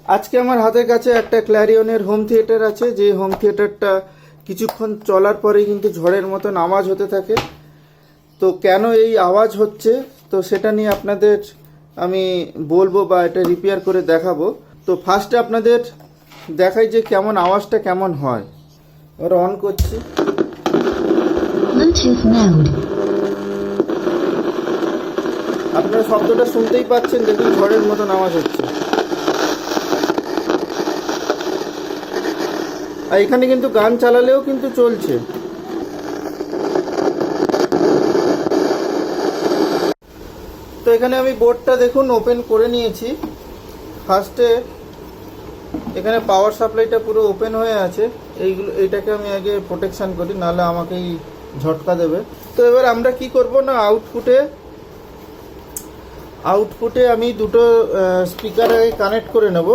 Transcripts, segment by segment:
আজকে আমার হাতের কাছে একটা ক্ল্যারিয়নের হোম থিয়েটার আছে, যে হোম থিয়েটারটা কিছুক্ষণ চলার পরে কিন্তু ঝড়ের মতন আওয়াজ হতে থাকে। তো কেন এই আওয়াজ হচ্ছে, তো সেটা নিয়ে আপনাদের আমি বলবো বা এটা রিপেয়ার করে দেখাবো। তো ফার্স্টে আপনাদের দেখাই যে কেমন আওয়াজটা কেমন হয়। এবার অন করছি। আপনারা শব্দটা শুনতেই পাচ্ছেন, দেখুন ঝড়ের মতন আওয়াজ হচ্ছে। আর এখানে কিন্তু গান চালালেও কিন্তু চলছে। তো এখানে আমি বোর্ডটা দেখুন ওপেন করে নিয়েছি। ফার্স্টে এখানে পাওয়ার সাপ্লাইটা পুরো ওপেন হয়ে আছে। এইটাকে আমি আগে প্রোটেকশান করি, নাহলে আমাকেই ঝটকা দেবে। তো এবার আমরা কি করব না, আউটপুটে আমি দুটো স্পিকার কানেক্ট করে নেব,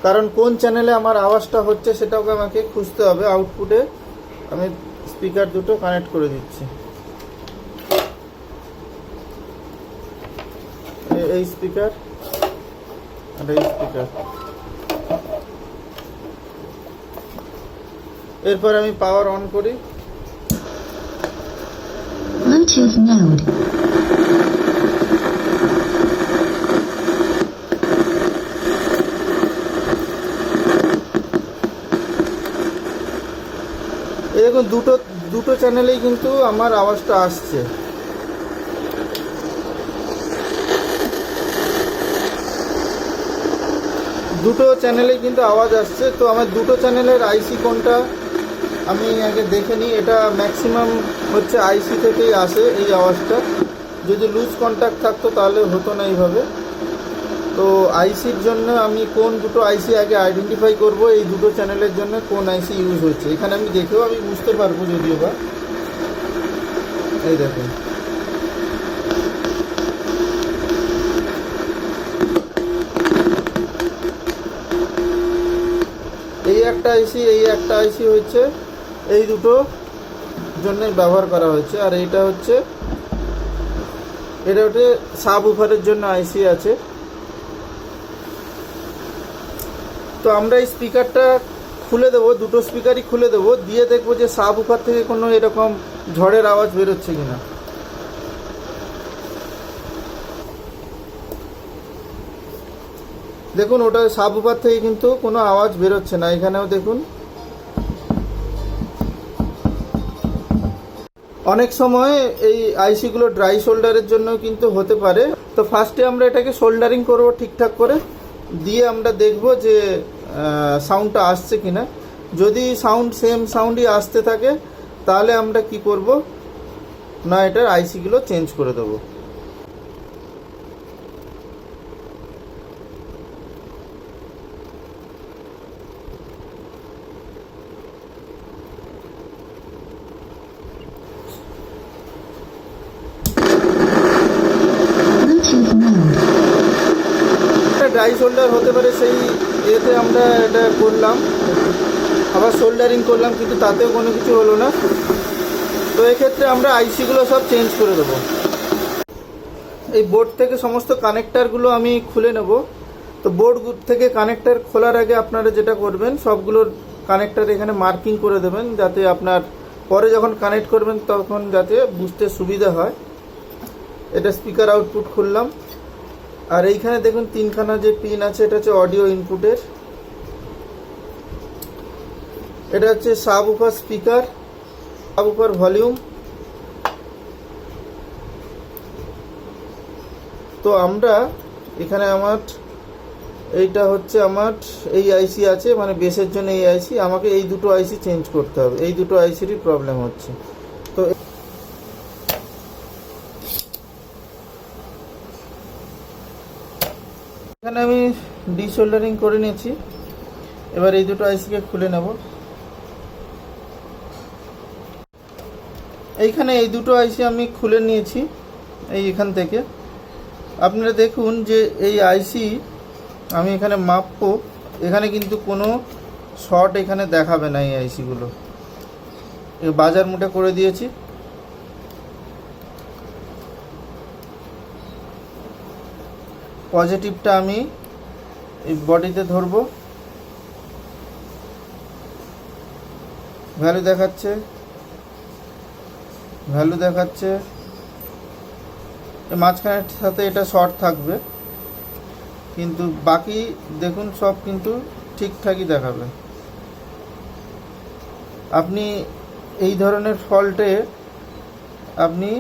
কারণ কোন চ্যানেলে আমার আওয়াজটা হচ্ছে সেটাকে আমাকে খুঁজতে হবে। আউটপুটে আমি স্পিকার দুটো কানেক্ট করে দিচ্ছি। এই স্পিকার আর এই স্পিকার। এরপর আমি পাওয়ার অন করি। Bluetooth mode. এই দেখুন দুটো চ্যানেলেই কিন্তু আমার আওয়াজটা আসছে। দুটো চ্যানেলেই কিন্তু আওয়াজ আসছে। তো আমার দুটো চ্যানেলের আইসি কোনটা আমি আগে দেখে নিই। এটা ম্যাক্সিমাম হচ্ছে আইসি থেকেই আসে এই আওয়াজটা। যদি লুজ কন্ট্যাক্ট থাকতো তাহলে হতো না এইভাবে। তো আইসির জন্য আমি কোন দুটো আইসি আগে আইডেন্টিফাই করব, এই দুটো চ্যানেলের জন্য কোন আইসি ইউজ হচ্ছে। এখানে আমি দেখেও আমি বুঝতে পারবো যদিও বা। এই দেখুন, এই একটা আইসি হচ্ছে এই দুটো জন্যই ব্যবহার করা হয়েছে। আর এটা হচ্ছে সাব উফারের জন্য আইসি আছে। তো আমরা এই স্পিকারটা খুলে দেবো, দুটো স্পিকারই খুলে দেবো, দিয়ে দেখবো যে সাব উফার থেকে কোনো এরকম ঝড়ের আওয়াজ বেরোচ্ছে কিনা। দেখুন, ওটা সাব উফার থেকে কিন্তু কোনো আওয়াজ বেরোচ্ছে না। এখানেও দেখুন, অনেক সময় এই আইসিগুলো ড্রাই শোল্ডারের জন্য কিন্তু হতে পারে। তো ফার্স্টে আমরা এটাকে শোল্ডারিং করব ঠিকঠাক করে, দিয়ে আমরা দেখব যে সাউন্ডটা আসছে কিনা। যদি সেম সাউন্ডই আসতে থাকে তাহলে আমরা কি করব না, এটার আইসিগুলো চেঞ্জ করে দেবো। ড্রাই শোল্ডার হতে পারে, সেই এতে আমরা এটা করলাম, আবার শোল্ডারিং করলাম, কিন্তু তাতেও কোনো কিছু হলো না। তো এক্ষেত্রে আমরা আইসিগুলো সব চেঞ্জ করে দেবো। এই বোর্ড থেকে সমস্ত কানেক্টারগুলো আমি খুলে নেব। তো বোর্ড থেকে কানেক্টার খোলার আগে আপনারা যেটা করবেন, সবগুলোর কানেক্টার এখানে মার্কিং করে দেবেন, যাতে আপনার পরে যখন কানেক্ট করবেন তখন যাতে বুঝতে সুবিধা হয়। এটা স্পিকার আউটপুট খুললাম। আর এইখানে দেখুন তিনখানা যে পিন আছে, এটা হচ্ছে অডিও ইনপুটের। এটা হচ্ছে sub woofer speaker, sub woofer volume. তো আমরা এখানে এইটা হচ্ছে আমার এই আইসি আছে, মানে বেসের জন্য এই আইসি। আমাকে এই দুটো আইসি চেঞ্জ করতে হবে, এই দুটো আইসিরই প্রবলেম হচ্ছে। তো এখানে আমি ডিসোল্ডারিং করে নিয়েছি। এবার এই দুটো আইসিকে খুলে নেব। এইখানে এই দুটো আইসি আমি খুলে নিয়েছি এখান থেকে। আপনারা দেখুন যে এই আইসি আমি এখানে মাপবো, এখানে কিন্তু কোনো শর্ট এখানে দেখাবে না। এই আইসিগুলো বাজার মুটে করে দিয়েছি। পজিটিভটা আমি এই বডিতে ধরবো, ভ্যালু দেখাচ্ছে, ভ্যালু দেখাচ্ছে। এর মাঝখানের সাথে এটা শর্ট থাকবে, কিন্তু বাকি দেখুন সব কিন্তু ঠিকঠাকই দেখাবে। আপনি এই ধরনের ফল্টে আপনি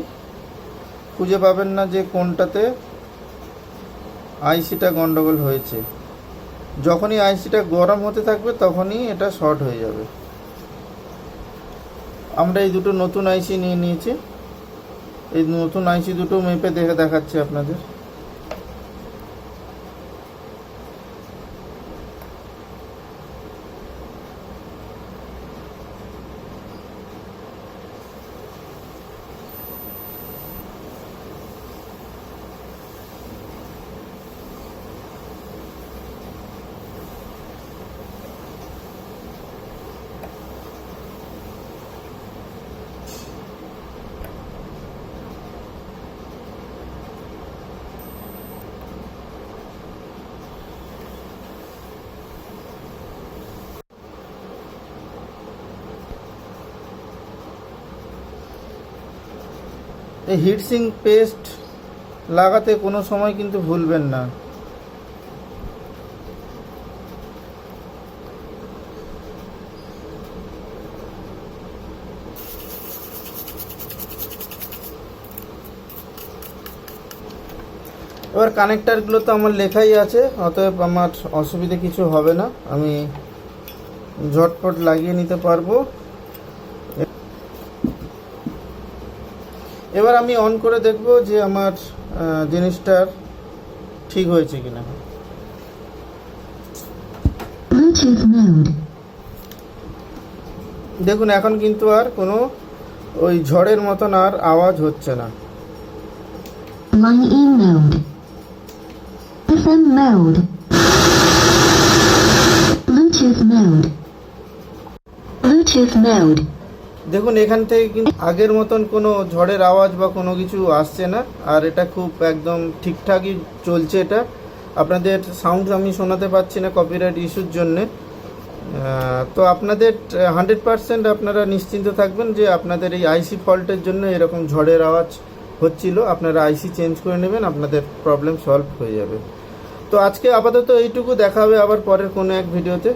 খুঁজে পাবেন না যে কোনটাতে আইসিটা গন্ডগোল হয়েছে। যখনই আইসিটা গরম হতে থাকবে তখনই এটা শর্ট হয়ে যাবে। আমরা এই দুটো নতুন আইসি নিয়ে নিয়েছি, এই নতুন আইসি দুটো মেপে দেখে দেখাচ্ছি আপনাদের। এই হিটসিং পেস্ট লাগাতে কোনো সময় কিন্তু ভুলবেন না। এবার কানেক্টারগুলো তো আমার লেখাই আছে, অতএব আমার অসুবিধে কিছু হবে না, আমি ঝটপট লাগিয়ে নিতে পারবো। এবার আমি অন করে দেখব যে আমার জিনিসটার ঠিক হয়েছে কিনা। Bluetooth mode. দেখুন এখন কিন্তু আর কোনো ওই ঝড়ের মতন আর আওয়াজ হচ্ছে না। Line E mode. FM mode. Bluetooth mode. Bluetooth mode. দেখুন এখান থেকে কিন্তু আগের মতন কোনো ঝড়ের আওয়াজ বা কোনো কিছু আসছে না, আর এটা খুব একদম ঠিকঠাকই চলছে। এটা আপনাদের সাউন্ড আমি শোনাতে পারছি না কপিরাইট ইস্যুর জন্যে। তো আপনাদের 100% আপনারা নিশ্চিন্ত থাকবেন যে আপনাদের এই আইসি ফল্টের জন্য এরকম ঝড়ের আওয়াজ হচ্ছিল। আপনারা আইসি চেঞ্জ করে নেবেন, আপনাদের প্রবলেম সলভ হয়ে যাবে। তো আজকে আপাতত এইটুকু, দেখা হবে আবার পরের কোনো এক ভিডিওতে।